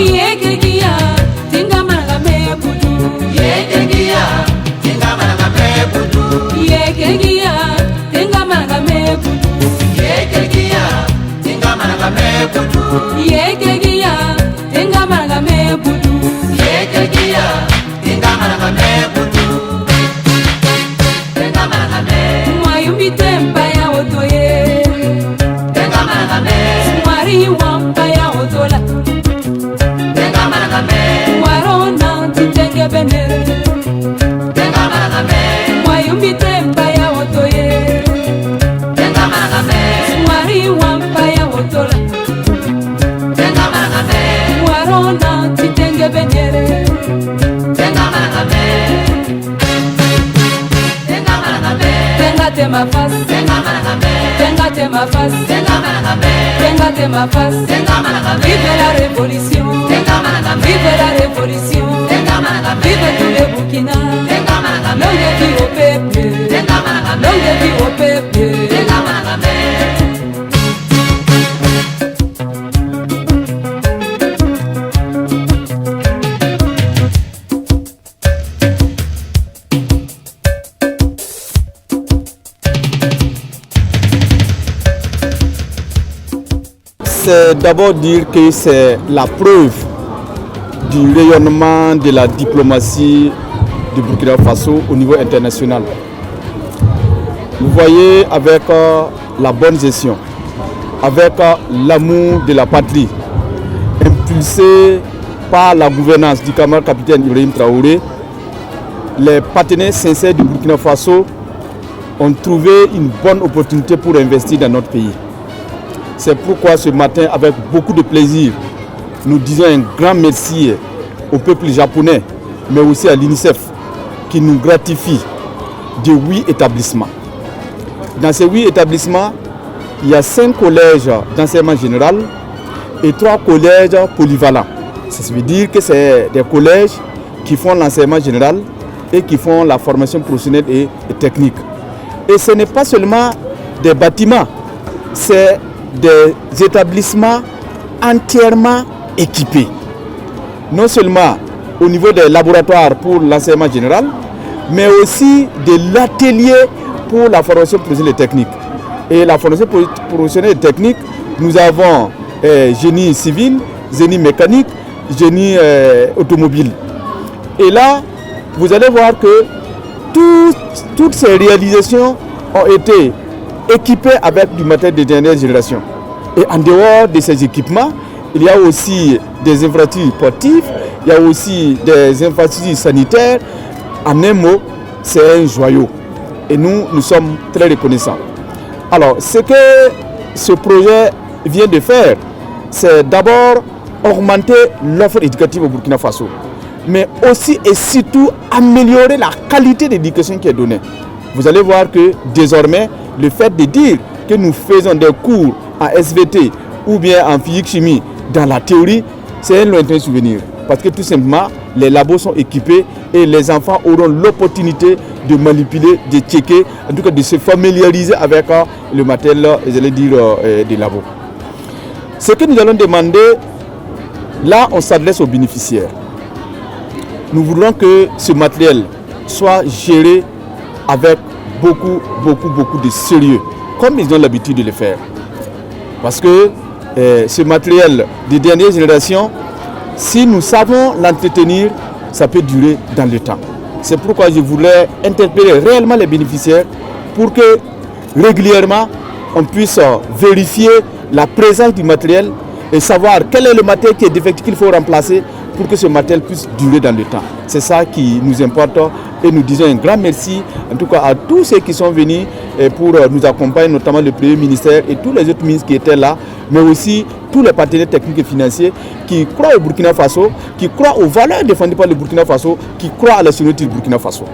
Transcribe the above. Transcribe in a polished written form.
Yekegia, tenga maragame budu. Yekegia, tenga maragame budu. Yekegia, tenga maragame budu. Yekegia, tenga maragame budu. Yekegia, tenga maragame budu. Yekegia, tenga maragame budu. Tenga maragame. Mwayumbi tempa ya otoye. Tenga maragame. Mwari wampa ya otola. Tenga maragame. Warona titenge benere. Tenga maragame. Mwayumbi tempa ya otoye. Tenga maragame. Mwari wampa ya otola. Tenga maragame. Warona titenge benere. Tenga maragame. Tenga maragame. Tenga tema fas. Tenga maragame. Tenga tema fas. Tenga maragame. Tenga tema fas. Tenga maragame. Vive la révolution. Tenga maragame. Vive la révolution. Tenga maragame. Vive tous les Burkina. Tenga maragame. Longue vie au peuple. Tenga maragame. Longue vie au peuple. Tenga maragame. C'est d'abord dire que c'est la preuve du rayonnement de la diplomatie du Burkina Faso au niveau international. Vous voyez, avec la bonne gestion, avec l'amour de la patrie, impulsé par la gouvernance du camarade capitaine Ibrahim Traoré, les partenaires sincères du Burkina Faso ont trouvé une bonne opportunité pour investir dans notre pays. C'est pourquoi ce matin, avec beaucoup de plaisir, nous disons un grand merci au peuple japonais, mais aussi à l'UNICEF, qui nous gratifie de 8 établissements. Dans ces 8 établissements, il y a 5 collèges d'enseignement général et 3 collèges polyvalents. Ça veut dire que c'est des collèges qui font l'enseignement général et qui font la formation professionnelle et technique. Et ce n'est pas seulement des bâtiments, c'est des établissements entièrement équipés. Non seulement au niveau des laboratoires pour l'enseignement général, mais aussi de l'atelier pour la formation professionnelle et technique. Et la formation professionnelle et technique, nous avons génie civil, génie mécanique, génie automobile. Et là, vous allez voir que toutes ces réalisations ont été équipés avec du matériel de dernière génération. Et en dehors de ces équipements, il y a aussi des infrastructures sportives, il y a aussi des infrastructures sanitaires. En un mot, c'est un joyau. Et nous sommes très reconnaissants. Alors, ce que ce projet vient de faire, c'est d'abord augmenter l'offre éducative au Burkina Faso, mais aussi et surtout améliorer la qualité d'éducation qui est donnée. Vous allez voir que désormais, le fait de dire que nous faisons des cours en SVT ou bien en physique-chimie dans la théorie, c'est un lointain souvenir. Parce que tout simplement, les labos sont équipés et les enfants auront l'opportunité de manipuler, de checker, en tout cas de se familiariser avec le matériel, j'allais dire, des labos. Ce que nous allons demander, là on s'adresse aux bénéficiaires. Nous voulons que ce matériel soit géré avec beaucoup de sérieux, comme ils ont l'habitude de le faire. Parce que ce matériel de dernière génération, si nous savons l'entretenir, ça peut durer dans le temps. C'est pourquoi je voulais interpeller réellement les bénéficiaires pour que régulièrement on puisse vérifier la présence du matériel et savoir quel est le matériel qui est défectueux qu'il faut remplacer pour que ce matériel puisse durer dans le temps. C'est ça qui nous importe et nous disons un grand merci en tout cas à tous ceux qui sont venus pour nous accompagner, notamment le Premier ministère et tous les autres ministres qui étaient là, mais aussi tous les partenaires techniques et financiers qui croient au Burkina Faso, qui croient aux valeurs défendues par le Burkina Faso, qui croient à la sécurité du Burkina Faso.